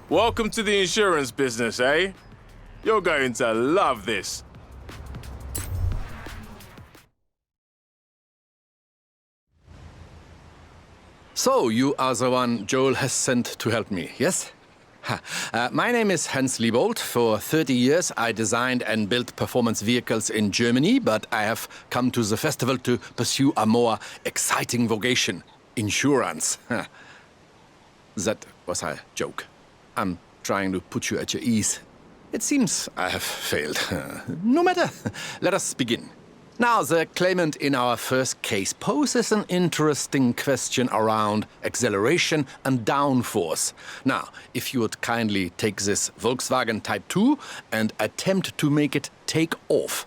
Welcome to the insurance business, eh? You're going to love this. So, you are the one Joel has sent to help me, yes? My name is Hans Liebold. For 30 years, I designed and built performance vehicles in Germany, but I have come to the festival to pursue a more exciting vocation, insurance. That was a joke. I'm trying to put you at your ease. It seems I have failed. No matter. Let us begin. Now, the claimant in our first case poses an interesting question around acceleration and downforce. Now, if you would kindly take this Volkswagen Type 2 and attempt to make it take off.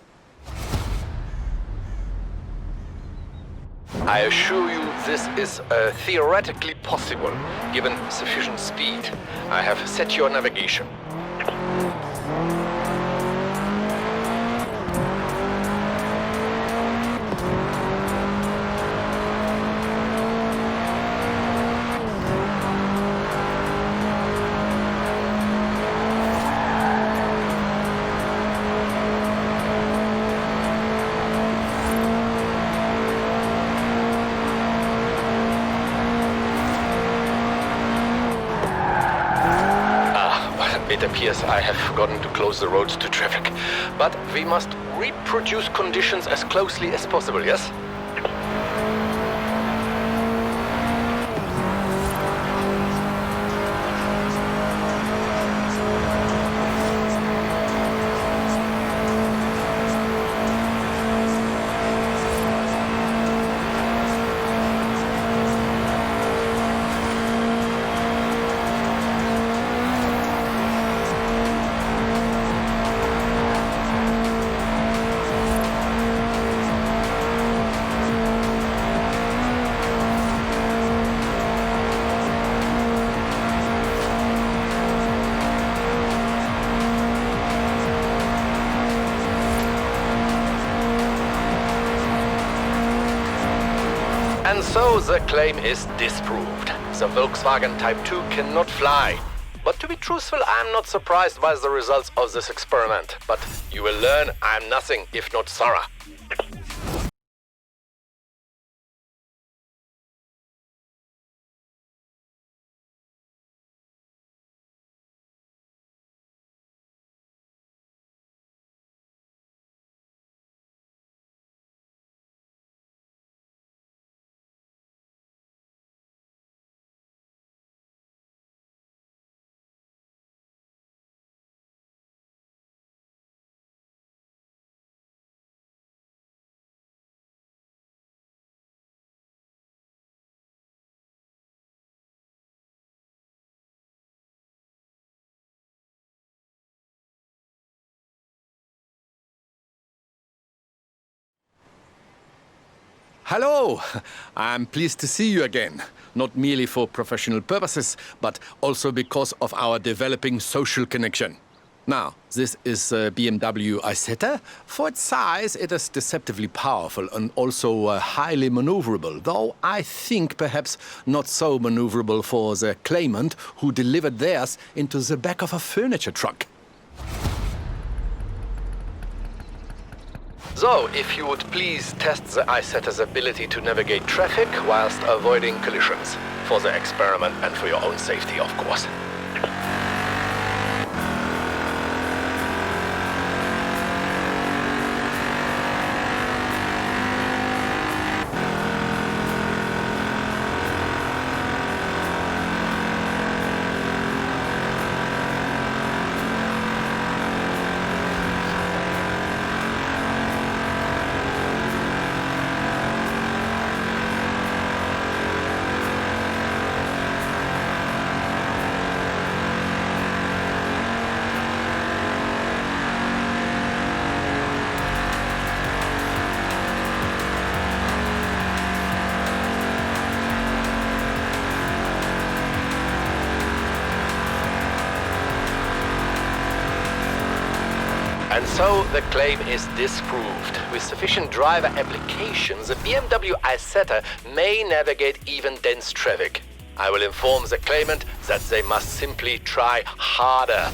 I assure you this is theoretically possible, given sufficient speed. I have set your navigation. It appears I have forgotten to close the roads to traffic. But we must reproduce conditions as closely as possible, yes? And so the claim is disproved. The Volkswagen Type 2 cannot fly. But to be truthful, I'm not surprised by the results of this experiment. But you will learn I'm nothing if not thorough. Hello! I'm pleased to see you again. Not merely for professional purposes, but also because of our developing social connection. Now, this is a BMW Isetta. For its size, it is deceptively powerful and also highly maneuverable, though I think perhaps not so maneuverable for the claimant who delivered theirs into the back of a furniture truck. So, if you would please test the Isetta's ability to navigate traffic whilst avoiding collisions. For the experiment and for your own safety, of course. And so the claim is disproved. With sufficient driver application, the BMW Isetta may navigate even dense traffic. I will inform the claimant that they must simply try harder.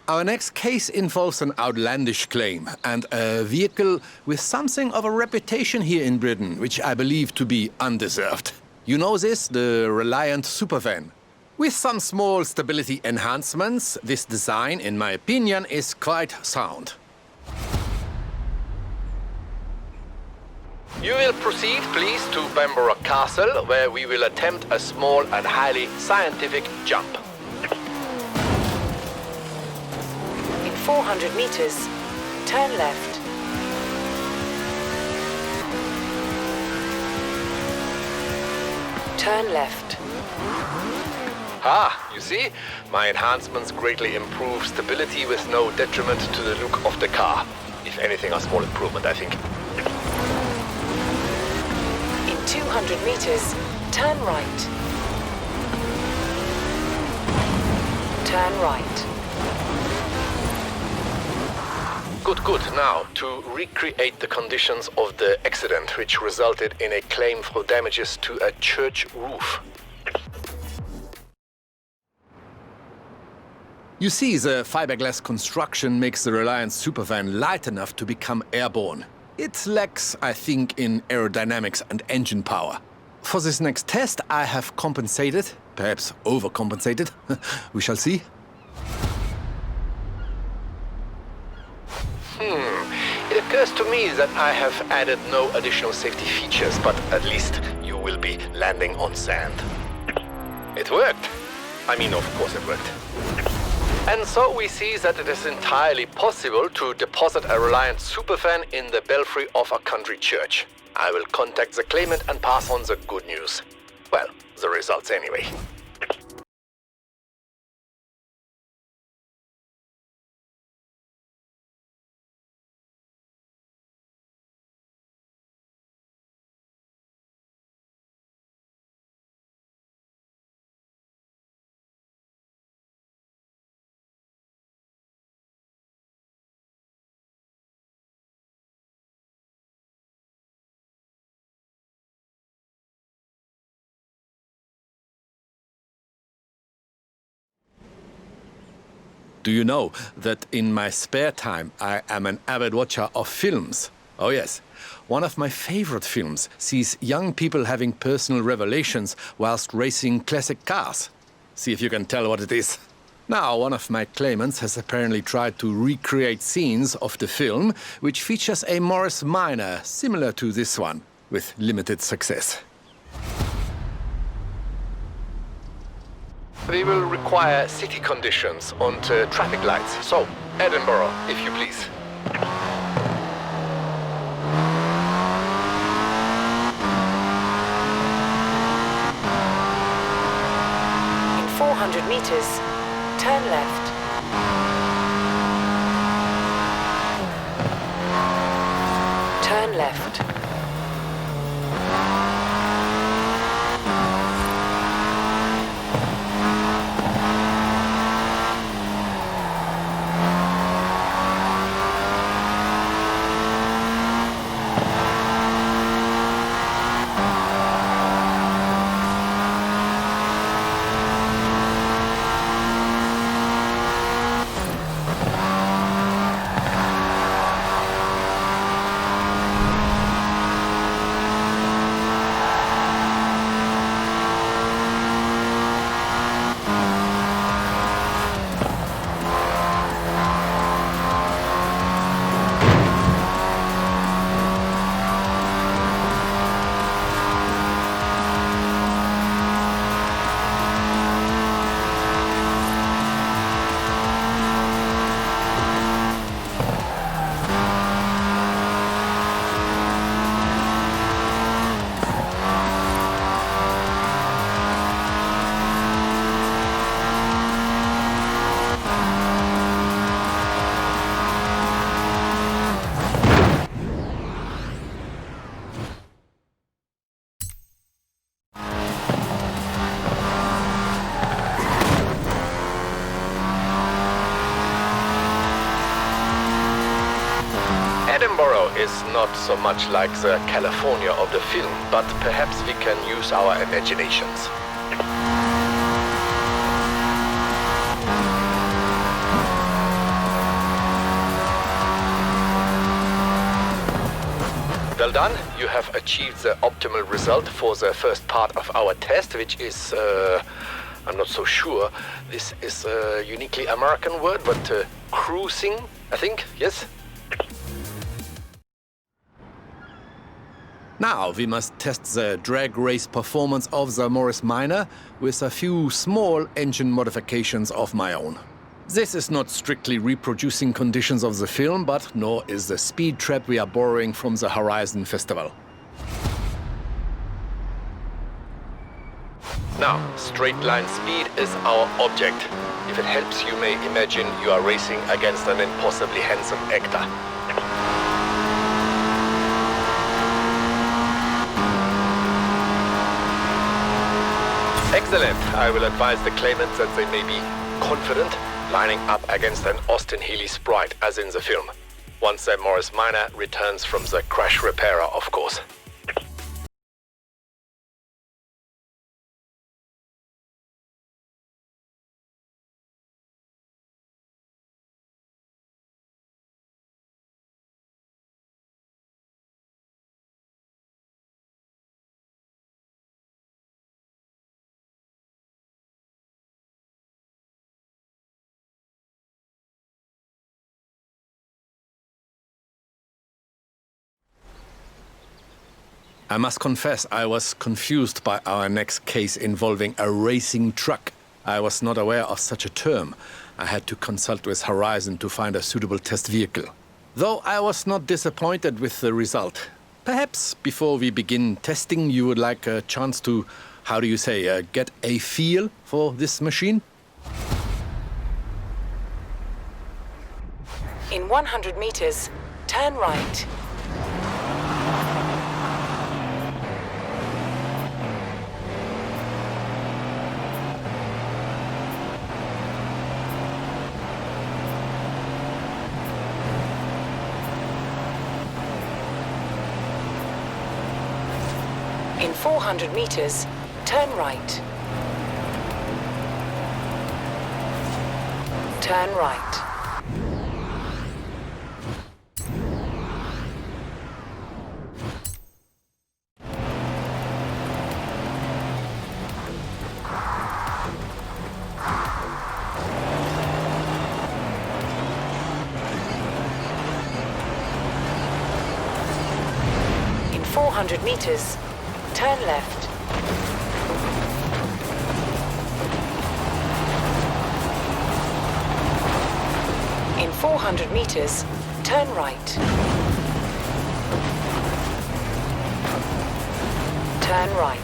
Our next case involves an outlandish claim and a vehicle with something of a reputation here in Britain, which I believe to be undeserved. You know this, the Reliant Supervan. With some small stability enhancements, this design, in my opinion, is quite sound. You will proceed, please, to Bamborough Castle, where we will attempt a small and highly scientific jump. 400 meters, turn left. Turn left. Ah, you see? My enhancements greatly improve stability with no detriment to the look of the car. If anything, a small improvement, I think. In 200 meters, turn right. Turn right. Good, good. Now, to recreate the conditions of the accident, which resulted in a claim for damages to a church roof. You see, the fiberglass construction makes the Reliant Supervan light enough to become airborne. It lacks, I think, in aerodynamics and engine power. For this next test, I have compensated, perhaps overcompensated. We shall see. It occurs to me that I have added no additional safety features, but at least you will be landing on sand. It worked. I mean, of course it worked. And so we see that it is entirely possible to deposit a Reliant Supervan in the belfry of a country church. I will contact the claimant and pass on the good news. Well, the results anyway. Do you know that in my spare time I am an avid watcher of films? Oh yes. One of my favorite films sees young people having personal revelations whilst racing classic cars. See if you can tell what it is. Now, one of my claimants has apparently tried to recreate scenes of the film, which features a Morris Minor similar to this one, with limited success. We will require city conditions and traffic lights. So, Edinburgh, if you please. In 400 meters, turn left. Turn left. Edinburgh is not so much like the California of the film, but perhaps we can use our imaginations. Well done. You have achieved the optimal result for the first part of our test, which is, I'm not so sure. This is a uniquely American word, but cruising, I think, yes? Now we must test the drag race performance of the Morris Minor with a few small engine modifications of my own. This is not strictly reproducing conditions of the film, but nor is the speed trap we are borrowing from the Horizon Festival. Now, straight line speed is our object. If it helps, you may imagine you are racing against an impossibly handsome actor. Excellent. I will advise the claimants that they may be confident lining up against an Austin Healey sprite, as in the film. Once the Morris Minor returns from the crash repairer, of course. I must confess, I was confused by our next case involving a racing truck. I was not aware of such a term. I had to consult with Horizon to find a suitable test vehicle. Though I was not disappointed with the result. Perhaps before we begin testing, you would like a chance to, how do you say, get a feel for this machine? In 100 meters, turn right. In 400 meters, turn right. Turn right. In 400 meters, turn left. In 400 meters, turn right. Turn right.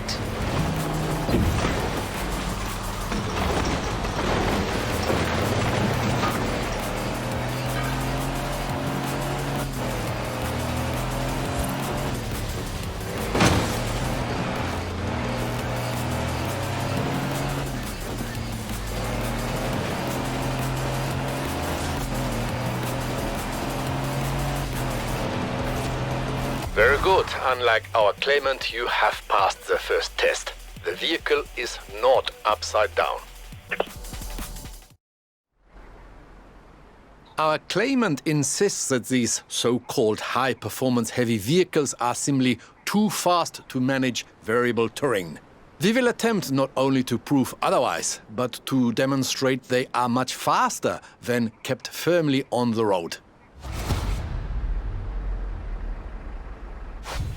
Very good. Unlike our claimant, you have passed the first test. The vehicle is not upside down. Our claimant insists that these so-called high-performance heavy vehicles are simply too fast to manage variable terrain. We will attempt not only to prove otherwise, but to demonstrate they are much faster when kept firmly on the road.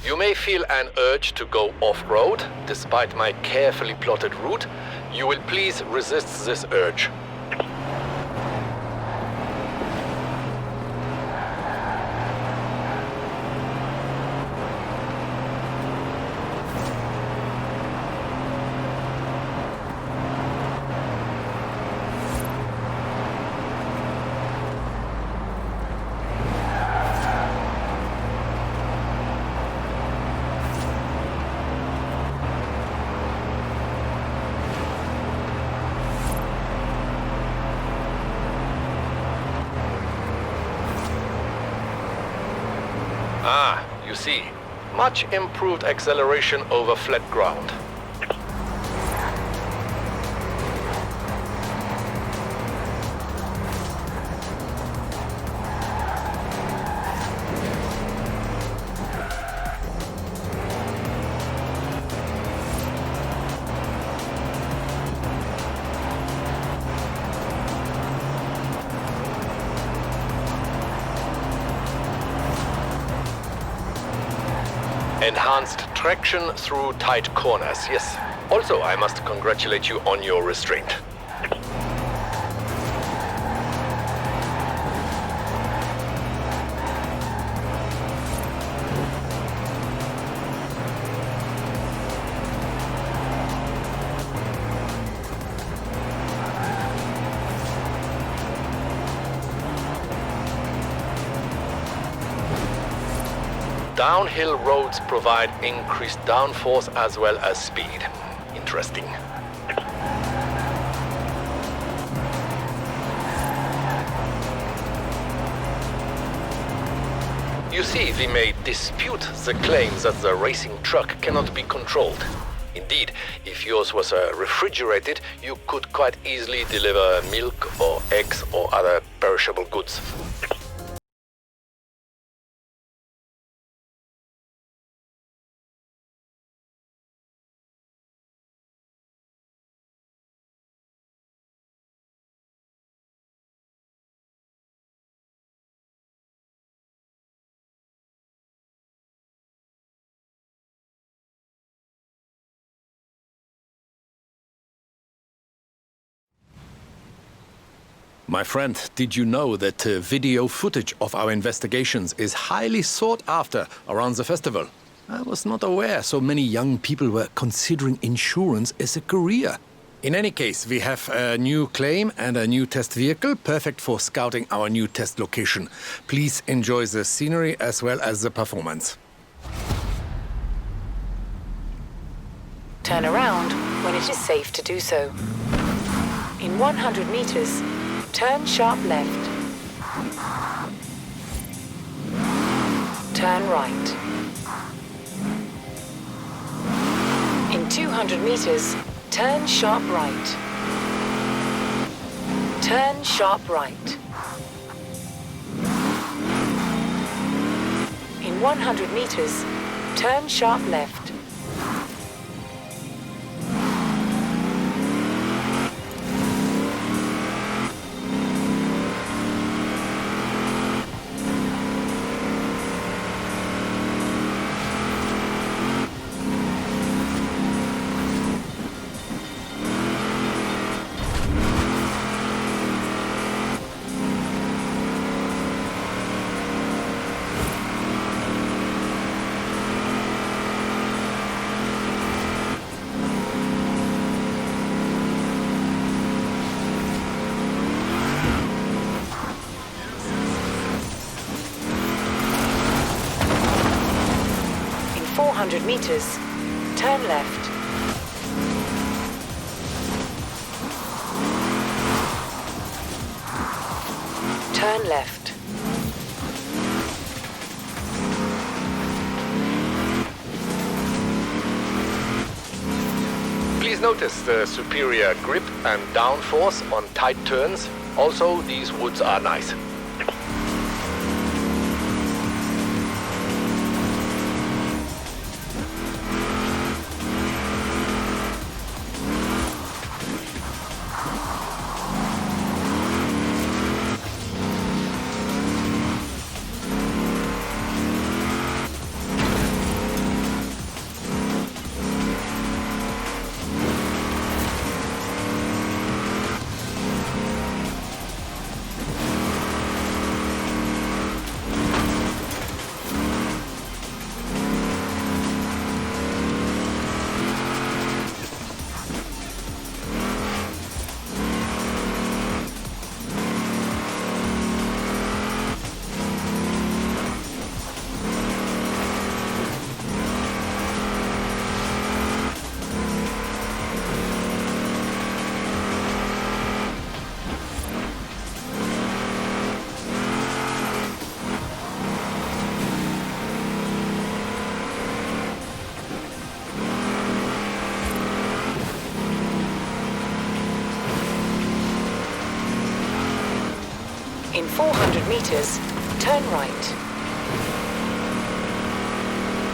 You may feel an urge to go off-road, despite my carefully plotted route. You will please resist this urge. Ah, you see. Much improved acceleration over flat ground. Enhanced traction through tight corners, yes. Also, I must congratulate you on your restraint. Downhill roads provide increased downforce as well as speed. Interesting. You see, we may dispute the claims that the racing truck cannot be controlled. Indeed, if yours was refrigerated, you could quite easily deliver milk or eggs or other perishable goods. My friend, did you know that video footage of our investigations is highly sought after around the festival? I was not aware so many young people were considering insurance as a career. In any case, we have a new claim and a new test vehicle, perfect for scouting our new test location. Please enjoy the scenery as well as the performance. Turn around when it is safe to do so. In 100 meters, turn sharp left. Turn right. In 200 meters, turn sharp right. Turn sharp right. In 100 meters, turn sharp left. In 400 meters, turn left. Turn left. Please notice the superior grip and downforce on tight turns. Also, these woods are nice. 100 meters, turn right.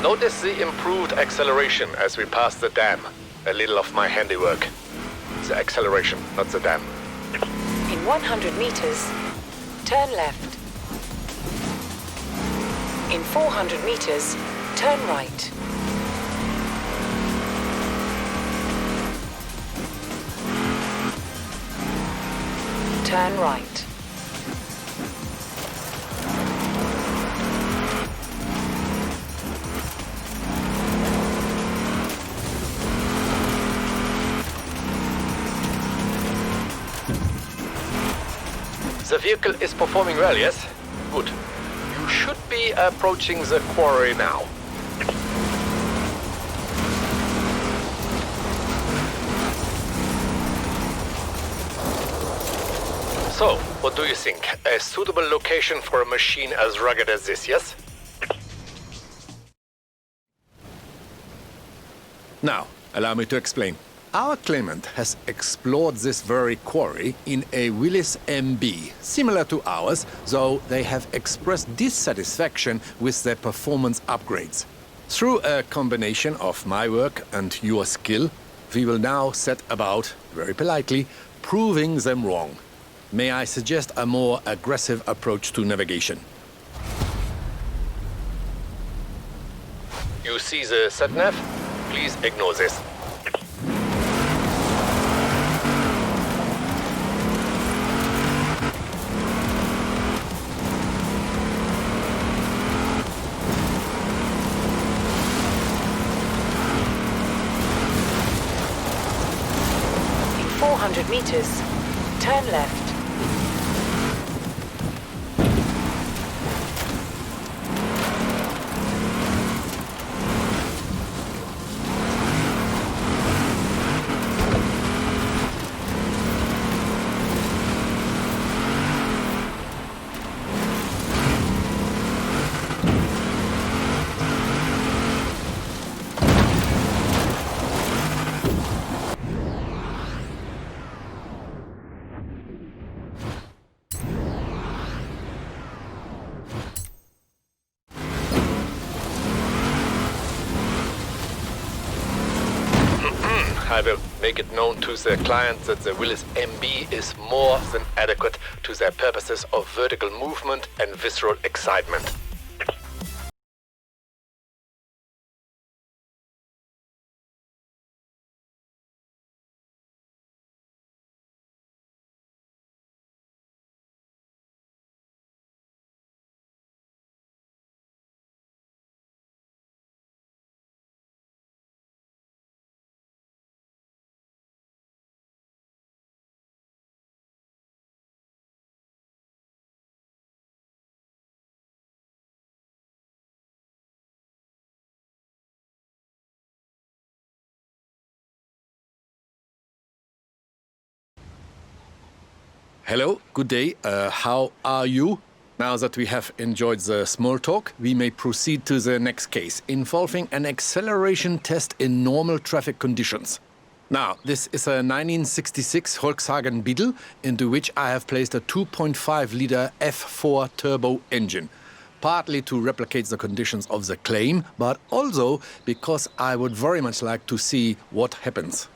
Notice the improved acceleration as we pass the dam. A little of my handiwork. The acceleration, not the dam. In 100 meters, turn left. In 400 meters, turn right. Turn right. The vehicle is performing well, yes? Good. You should be approaching the quarry now. So, what do you think? A suitable location for a machine as rugged as this, yes? Now, allow me to explain. Our claimant has explored this very quarry in a Willys MB, similar to ours, though they have expressed dissatisfaction with their performance upgrades. Through a combination of my work and your skill, we will now set about, very politely, proving them wrong. May I suggest a more aggressive approach to navigation? You see the sat-nav? Please ignore this. In 400 meters, turn left. I will make it known to the client that the Willys MB is more than adequate to their purposes of vertical movement and visceral excitement. Hello, good day. How are you? Now that we have enjoyed the small talk, we may proceed to the next case, involving an acceleration test in normal traffic conditions. Now, this is a 1966 Volkswagen Beetle, into which I have placed a 2.5-liter F4 turbo engine. Partly to replicate the conditions of the claim, but also because I would very much like to see what happens.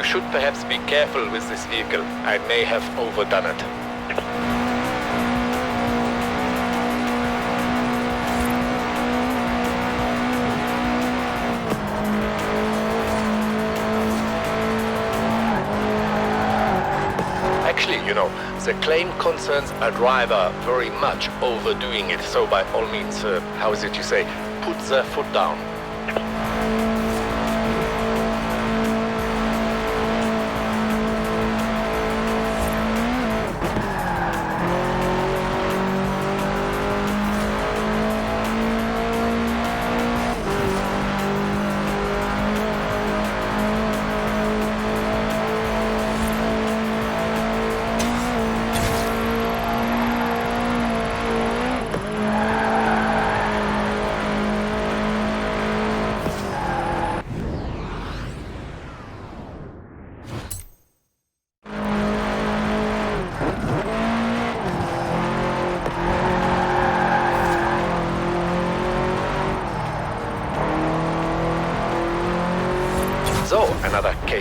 Should perhaps be careful with this vehicle. I may have overdone it. Actually, you know, the claim concerns a driver very much overdoing it. So by all means, how is it you say, put the foot down.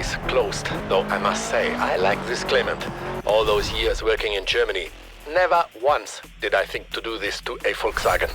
case closed. Though I must say, I like this claimant. All those years working in Germany, never once did I think to do this to a Volkswagen.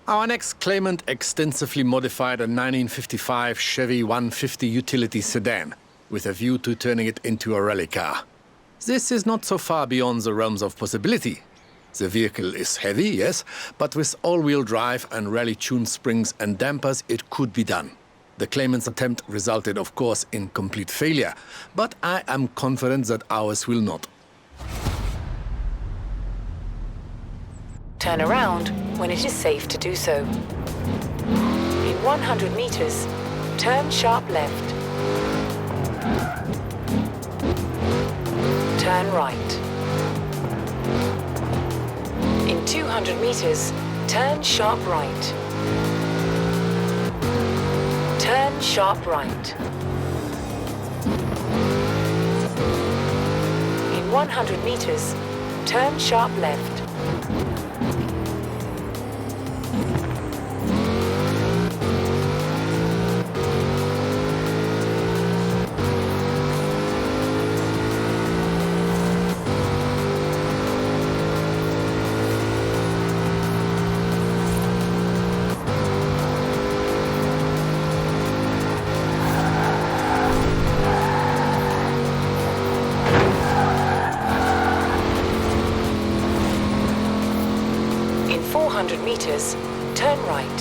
Our next claimant extensively modified a 1955 Chevy 150 utility sedan, with a view to turning it into a rally car. This is not so far beyond the realms of possibility. The vehicle is heavy, yes, but with all-wheel drive and rally-tuned springs and dampers, it could be done. The claimant's attempt resulted, of course, in complete failure, but I am confident that ours will not. Turn around when it is safe to do so. In 100 meters, turn sharp left. Turn right. In 200 meters, turn sharp right. Turn sharp right. In 100 meters, turn sharp left. In 400 meters, turn right.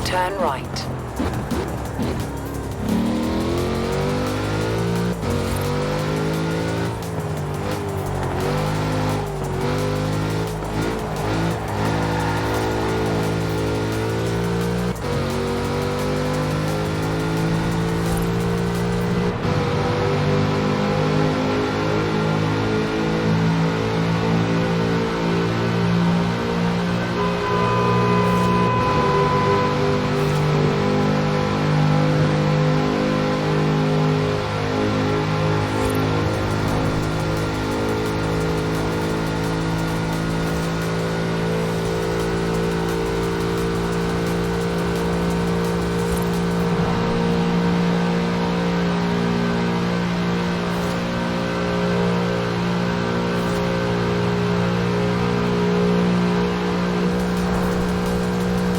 Turn right.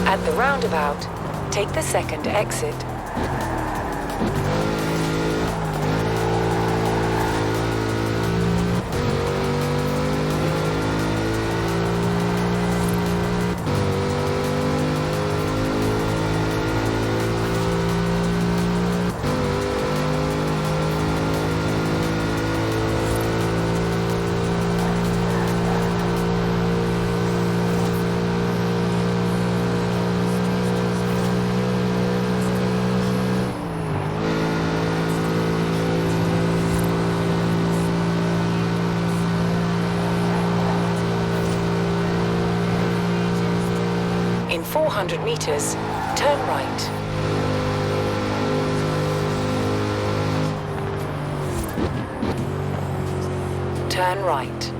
At the roundabout, take the second exit. In 400 meters, turn right. Turn right.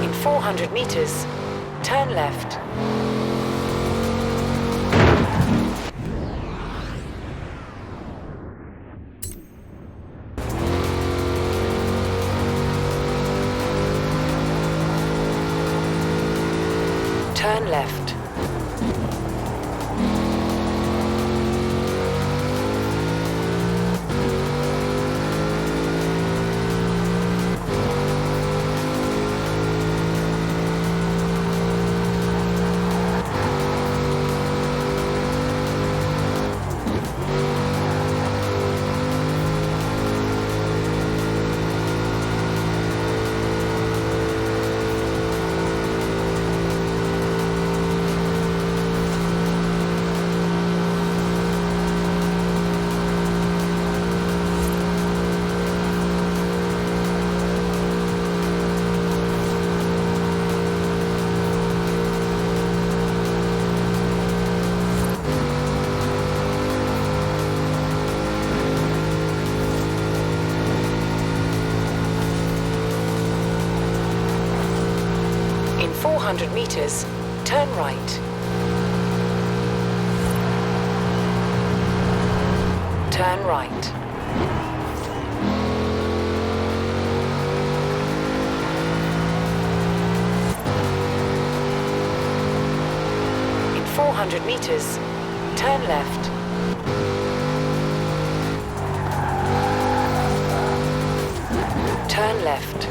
In 400 meters, turn left. Turn left. 400 meters, turn right. Turn right. In 400 meters, turn left. Turn left.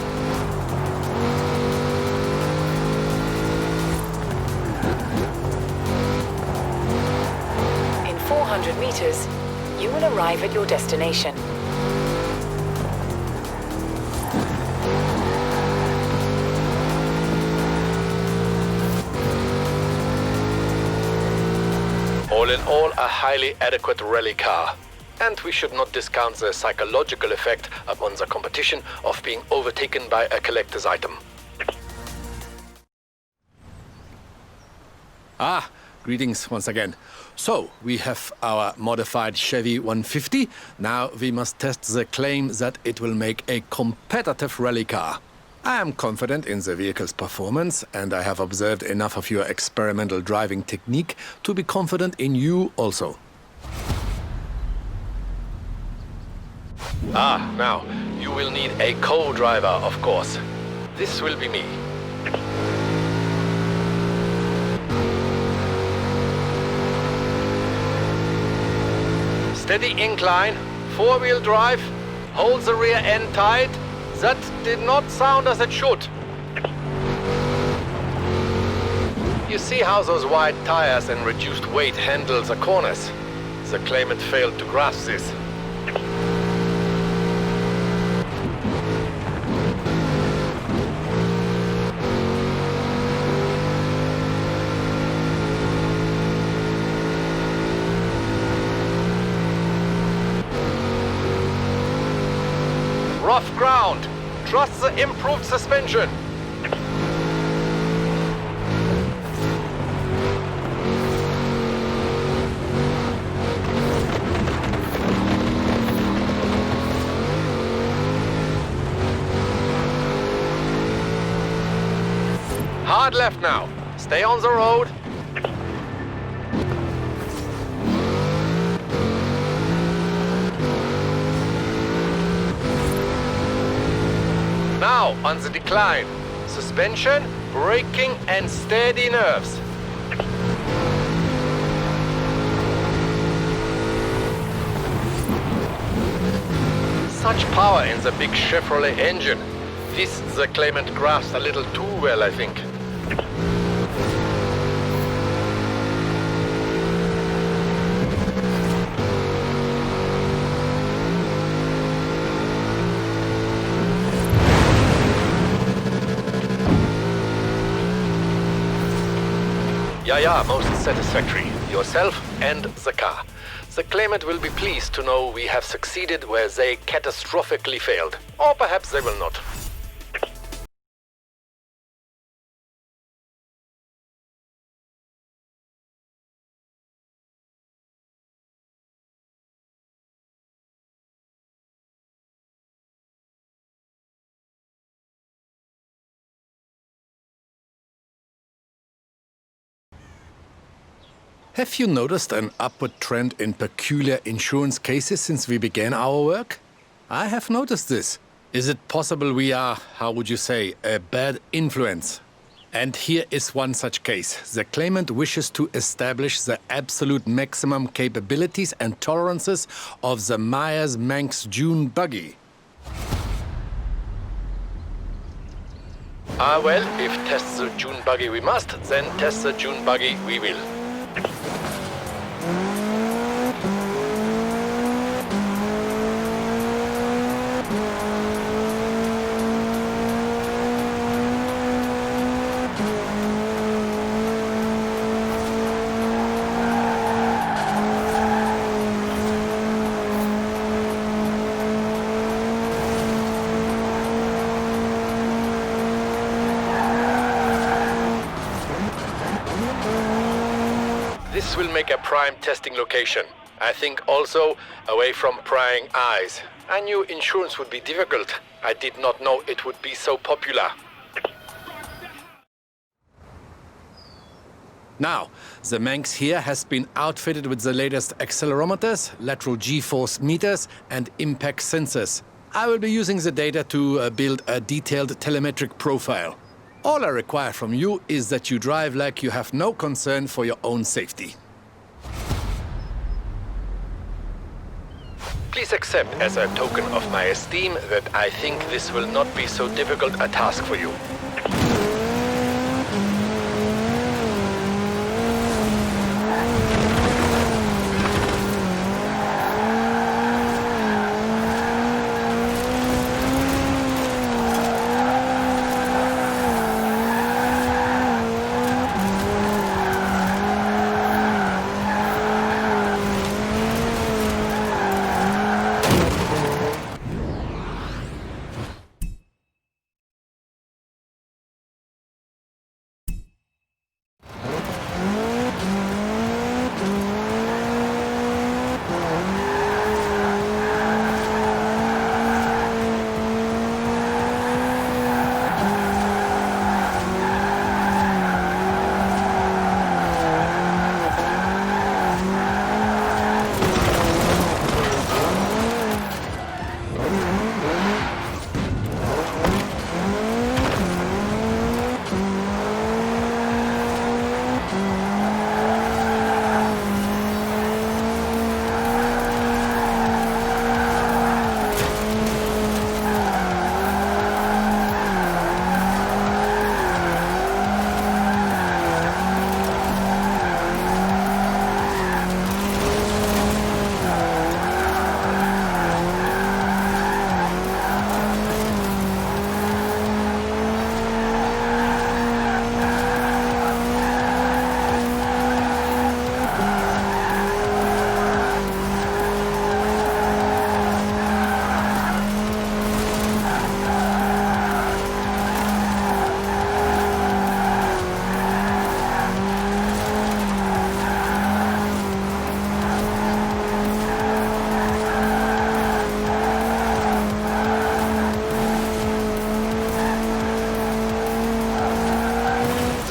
In 400 meters, you will arrive at your destination. All in all, a highly adequate rally car. And we should not discount the psychological effect upon the competition of being overtaken by a collector's item. Greetings once again. So, we have our modified Chevy 150. Now we must test the claim that it will make a competitive rally car. I am confident in the vehicle's performance, and I have observed enough of your experimental driving technique to be confident in you also. Now, you will need a co-driver, of course. This will be me. Steady incline, four-wheel drive, hold the rear end tight. That did not sound as it should. You see how those wide tires and reduced weight handle the corners? The claimant failed to grasp this. Rough ground. Trust the improved suspension. Hard left now. Stay on the road. Now, on the decline. Suspension, braking, and steady nerves. Such power in the big Chevrolet engine. This the claimant grasps a little too well, I think. Yeah, most satisfactory. Yourself and the car. The claimant will be pleased to know we have succeeded where they catastrophically failed. Or perhaps they will not. Have you noticed an upward trend in peculiar insurance cases since we began our work? I have noticed this. Is it possible we are, how would you say, a bad influence? And here is one such case. The claimant wishes to establish the absolute maximum capabilities and tolerances of the Myers-Manx Dune buggy. Well, if test the Dune buggy we must, then test the Dune buggy we will. This will make a prime testing location. I think also away from prying eyes. I knew insurance would be difficult. I did not know it would be so popular. Now, the Manx here has been outfitted with the latest accelerometers, lateral G-force meters, and impact sensors. I will be using the data to build a detailed telemetric profile. All I require from you is that you drive like you have no concern for your own safety. Please accept as a token of my esteem that I think this will not be so difficult a task for you.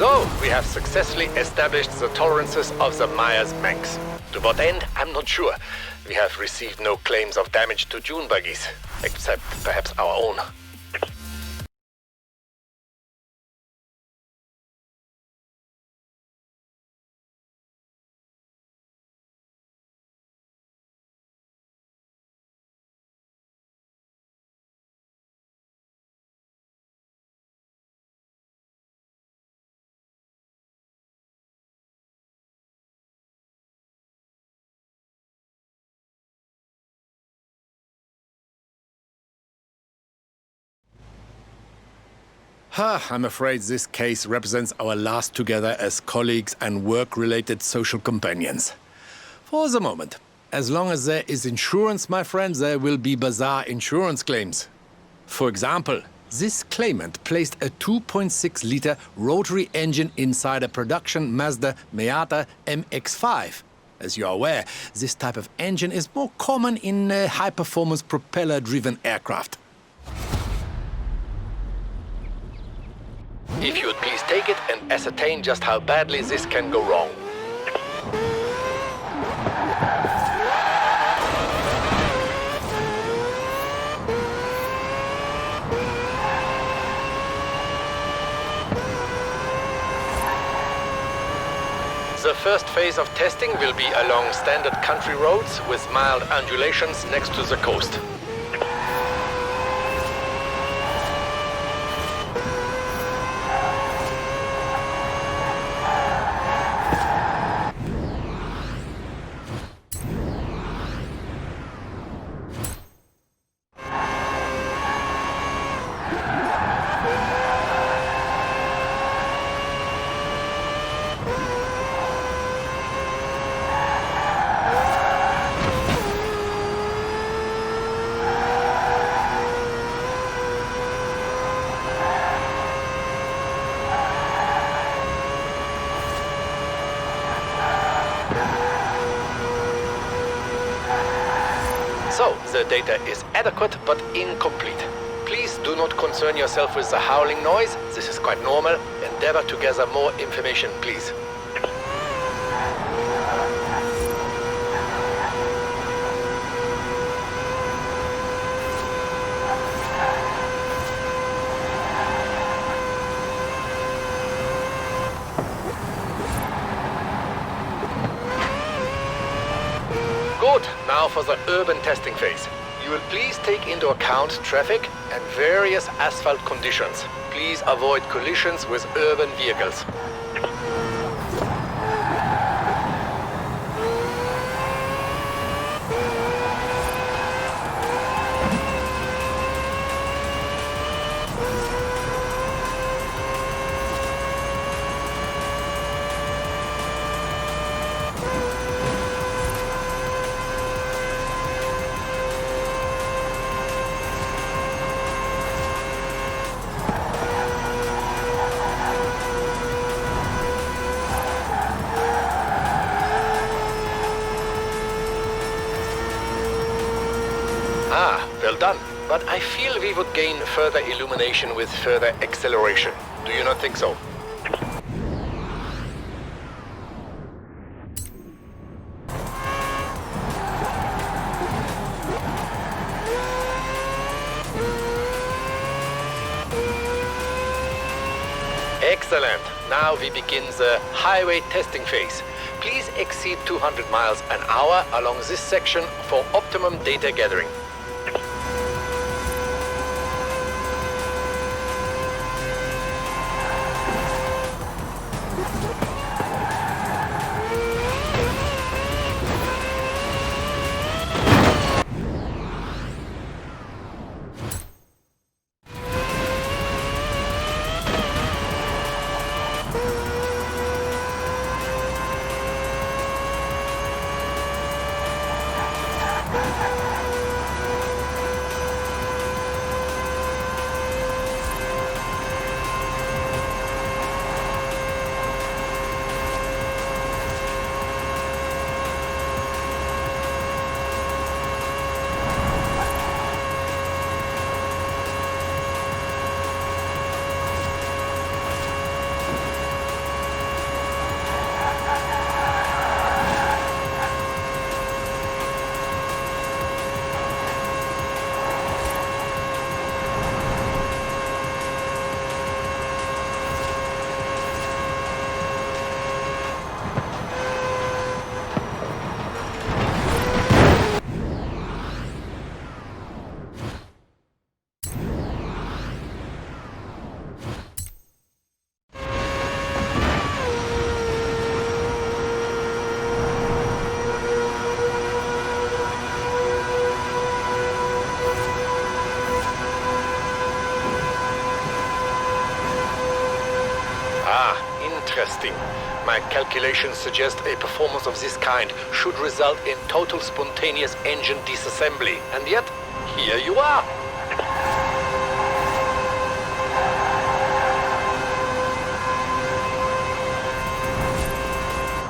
So, we have successfully established the tolerances of the Myers-Manx. To what end, I'm not sure. We have received no claims of damage to dune buggies, except perhaps our own. I'm afraid this case represents our last together as colleagues and work-related social companions. For the moment. As long as there is insurance, my friend, there will be bizarre insurance claims. For example, this claimant placed a 2.6-liter rotary engine inside a production Mazda Miata MX-5. As you are aware, this type of engine is more common in high-performance propeller-driven aircraft. If you would please take it and ascertain just how badly this can go wrong. The first phase of testing will be along standard country roads with mild undulations next to the coast. So, the data is adequate but incomplete. Please do not concern yourself with the howling noise. This is quite normal. Endeavor to gather more information, please. Good. Now for the urban testing phase. You will please take into account traffic and various asphalt conditions. Please avoid collisions with urban vehicles. Well done. But I feel we would gain further illumination with further acceleration. Do you not think so? Excellent. Now we begin the highway testing phase. Please exceed 200 miles an hour along this section for optimum data gathering. Interesting. My calculations suggest a performance of this kind should result in total spontaneous engine disassembly. And yet, here you are.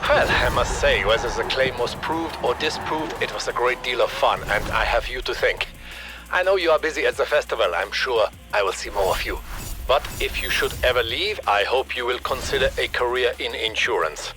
Well, I must say, whether the claim was proved or disproved, it was a great deal of fun, and I have you to thank. I know you are busy at the festival. I'm sure I will see more of you. But if you should ever leave, I hope you will consider a career in insurance.